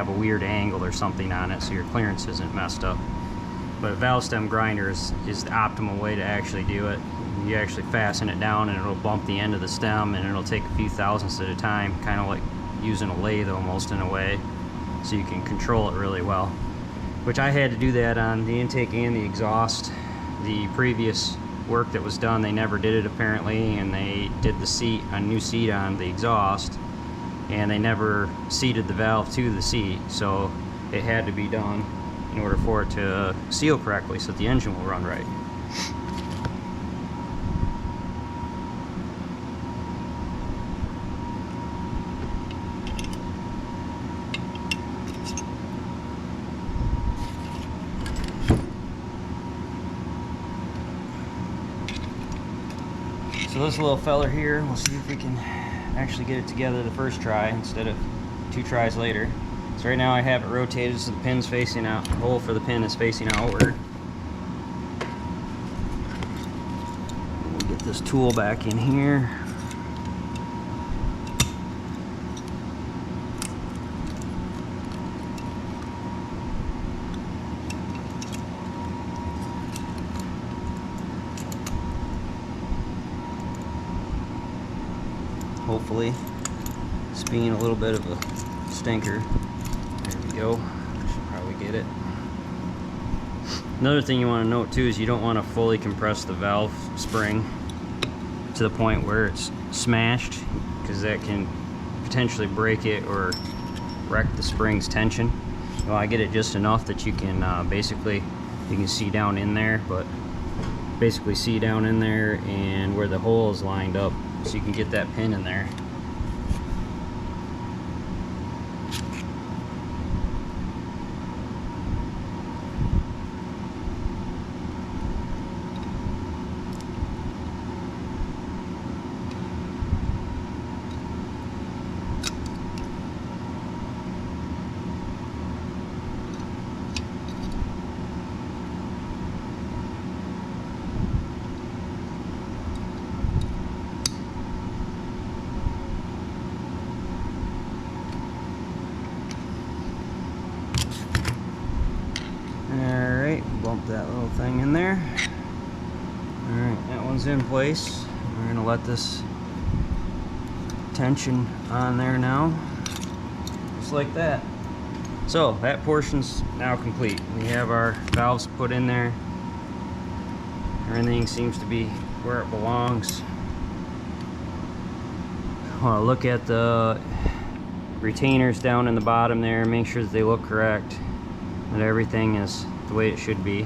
have a weird angle or something on it so your clearance isn't messed up. But a valve stem grinder is the optimal way to actually do it. You actually fasten it down and it'll bump the end of the stem, and it'll take a few thousandths at a time, kind of like using a lathe almost in a way, so you can control it really well. Which I had to do that on the intake and the exhaust. The previous work that was done, they never did it apparently, and they did the seat, a new seat on the exhaust, and they never seated the valve to the seat, so it had to be done in order for it to seal correctly so that the engine will run right. So this little feller here, we'll see if we can actually get it together the first try instead of 2 tries later. So right now I have it rotated so the pin's facing out, the hole for the pin is facing outward. We'll get this tool back in here. Hopefully, it's being a little bit of a stinker. There we go. Should probably get it. Another thing you want to note too is you don't want to fully compress the valve spring to the point where it's smashed, because that can potentially break it or wreck the spring's tension. Well, I get it just enough that you can basically, you can see down in there, but basically see down in there and where the hole is lined up, so you can get that pin in there. Alright, bump that little thing in there. Alright, that one's in place. We're going to let this tension on there now. Just like that. So, that portion's now complete. We have our valves put in there. Everything seems to be where it belongs. I want to look at the retainers down in the bottom there, make sure that they look correct, that everything is the way it should be.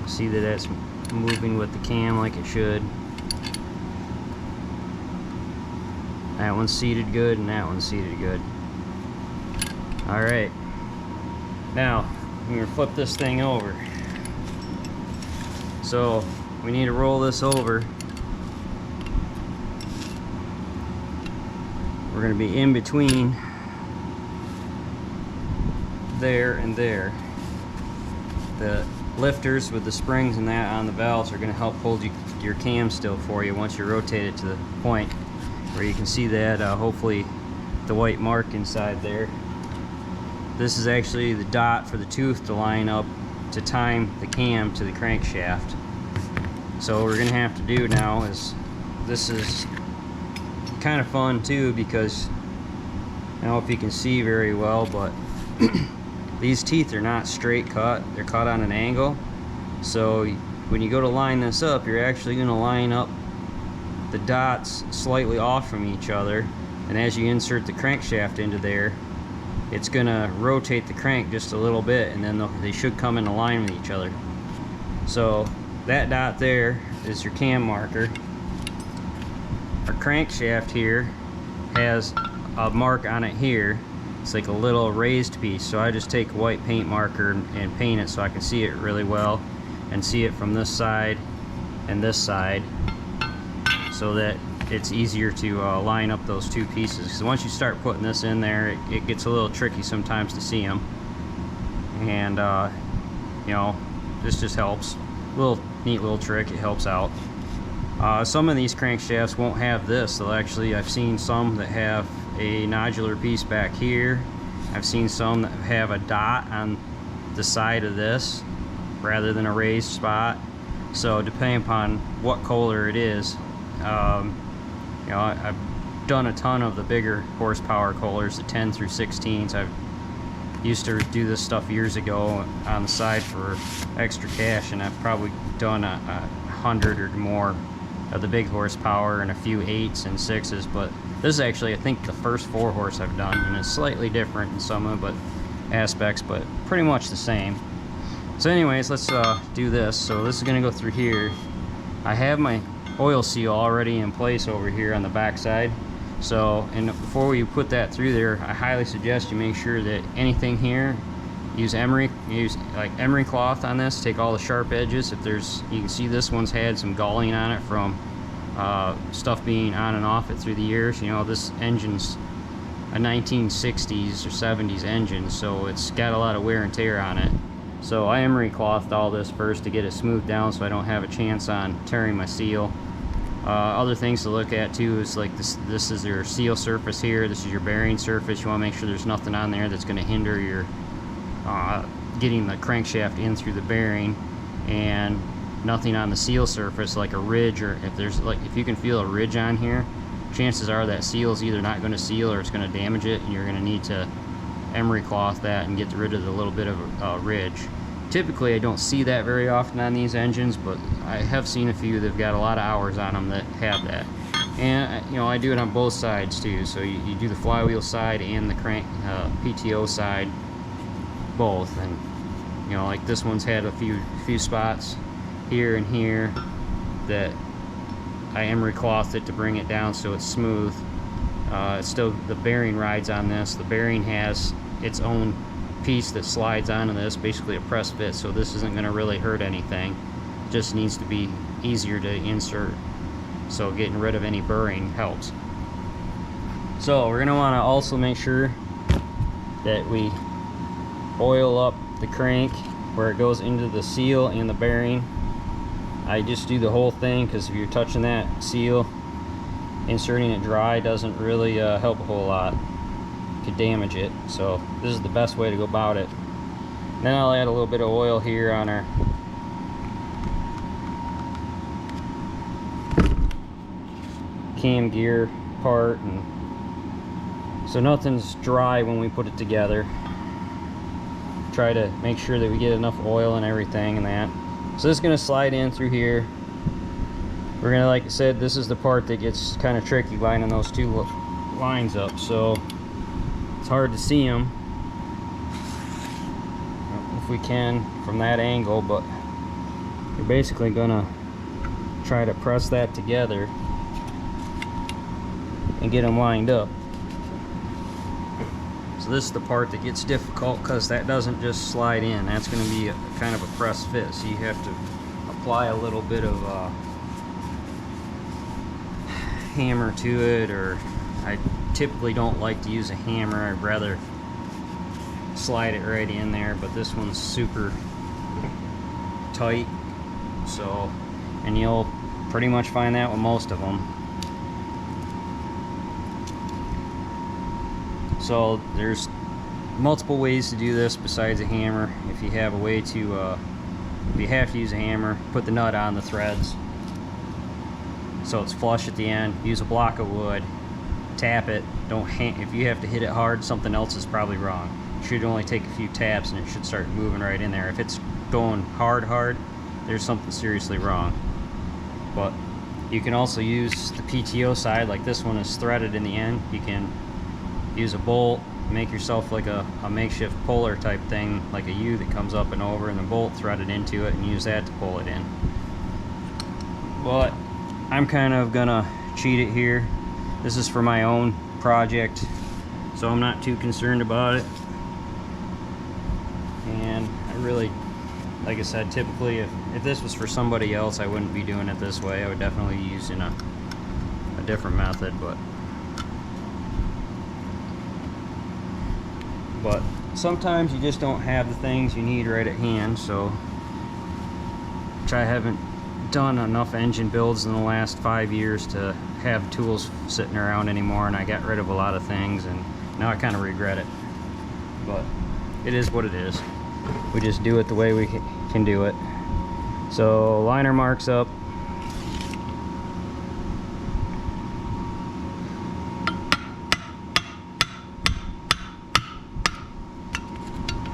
You see that it's moving with the cam like it should. That one's seated good and that one's seated good. Alright, now we're going to flip this thing over. So we need to roll this over. We're going to be in between there and there. The lifters with the springs and that on the valves are going to help hold your cam still for you once you rotate it to the point where you can see that hopefully the white mark inside there. This is actually the dot for the tooth to line up to time the cam to the crankshaft. So what we're going to have to do now is, this is kind of fun too, because I don't know if you can see very well, but these teeth are not straight cut, they're cut on an angle. So when you go to line this up, you're actually going to line up the dots slightly off from each other, and as you insert the crankshaft into there, it's going to rotate the crank just a little bit, and then they should come into line with each other. So that dot there is your cam marker. Our crankshaft here has a mark on it here. It's like a little raised piece, so I just take a white paint marker and paint it so I can see it really well, and see it from this side and this side, so that it's easier to line up those two pieces. Because once you start putting this in there, it gets a little tricky sometimes to see them, and you know, this just helps. Neat little trick, it helps out. Some of these crankshafts won't have this. They'll actually, I've seen some that have a nodular piece back here. I've seen some that have a dot on the side of this rather than a raised spot. So depending upon what Kohler it is, you know, I've done a ton of the bigger horsepower Kohlers, the 10 through 16s. I used to do this stuff years ago on the side for extra cash, and I've probably done 100 or more of the big horsepower and a few 8s and 6s, but this is actually, I think, the first 4-horse I've done, and it's slightly different in some of the aspects, but pretty much the same. So anyways, let's do this. So this is going to go through here. I have my oil seal already in place over here on the back side. So, and before you put that through there, I highly suggest you make sure that anything here, use like emery cloth on this. Take all the sharp edges. If there's, you can see this one's had some galling on it from stuff being on and off it through the years. You know, this engine's a 1960s or 70s engine, so it's got a lot of wear and tear on it. So I emery clothed all this first to get it smoothed down so I don't have a chance on tearing my seal. Other things to look at too is like this is your seal surface here, this is your bearing surface. You want to make sure there's nothing on there that's going to hinder your getting the crankshaft in through the bearing, and nothing on the seal surface like a ridge, or if you can feel a ridge on here, chances are that seal is either not going to seal or it's going to damage it, and you're going to need to emery cloth that and get rid of the little bit of a ridge. Typically I don't see that very often on these engines, but I have seen a few that've got a lot of hours on them that have that. And you know, I do it on both sides too, so you do the flywheel side and the crank PTO side both. And you know, like this one's had a few spots here and here that I emery clothed it to bring it down so it's smooth. It's still, the bearing rides on this. The bearing has its own piece that slides onto this, basically a press fit, so this isn't going to really hurt anything. It just needs to be easier to insert, so getting rid of any burring helps. So we're going to want to also make sure that we oil up the crank where it goes into the seal and the bearing. I just do the whole thing because if you're touching that seal, inserting it dry doesn't really help a whole lot. Could damage it, so this is the best way to go about it. Then I'll add a little bit of oil here on our cam gear part, and so nothing's dry when we put it together. Try to make sure that we get enough oil and everything and that. So this is going to slide in through here. We're going to, like I said, this is the part that gets kind of tricky, lining those two lines up, so it's hard to see them if we can from that angle, but you're basically gonna try to press that together and get them lined up. So this is the part that gets difficult because that doesn't just slide in. That's going to be kind of a press fit, so you have to apply a little bit of hammer to it, or I typically don't like to use a hammer. I'd rather slide it right in there, but this one's super tight, so, and you'll pretty much find that with most of them. So there's multiple ways to do this besides a hammer. If you have a way to if you have to use a hammer, put the nut on the threads so it's flush at the end. Use a block of wood, tap it. If you have to hit it hard, something else is probably wrong. It should only take a few taps and it should start moving right in there. If it's going hard, there's something seriously wrong. But you can also use the PTO side, like this one is threaded in the end. You can use a bolt, make yourself like a makeshift puller type thing, like a U that comes up and over, and the bolt threaded into it, and use that to pull it in. But I'm kind of gonna cheat it here. This is for my own project, so I'm not too concerned about it. And I really, like I said, typically if this was for somebody else, I wouldn't be doing it this way. I would definitely be using a different method, but sometimes you just don't have the things you need right at hand. So, which I haven't done enough engine builds in the last 5 years to have tools sitting around anymore, and I got rid of a lot of things, and now I kind of regret it. But it is what it is. We just do it the way we can do it. So liner marks up.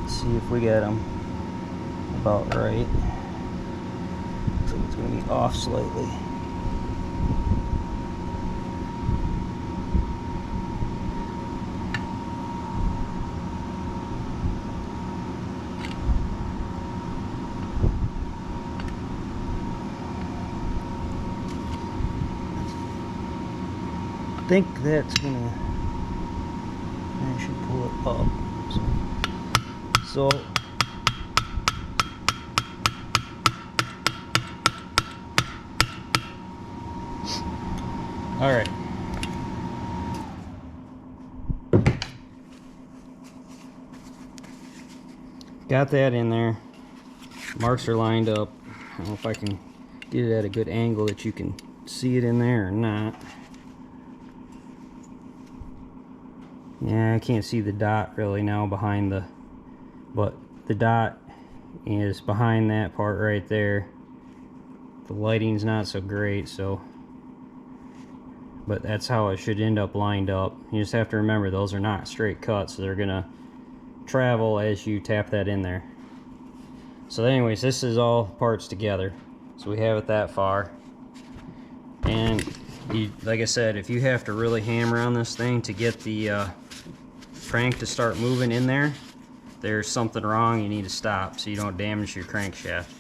Let's see if we get them about right. Looks like it's going to be off slightly. I think that's gonna, I should pull it up. So all right. Got that in there. Marks are lined up. I don't know if I can get it at a good angle that you can see it in there or not. Yeah, I can't see the dot really now behind the, but the dot is behind that part right there. The lighting's not so great, so, but that's how it should end up lined up. You just have to remember those are not straight cuts, so they're gonna travel as you tap that in there. So anyways, this is all parts together, so we have it that far. And you, like I said, if you have to really hammer on this thing to get the crank to start moving in there, there's something wrong, you need to stop so you don't damage your crankshaft.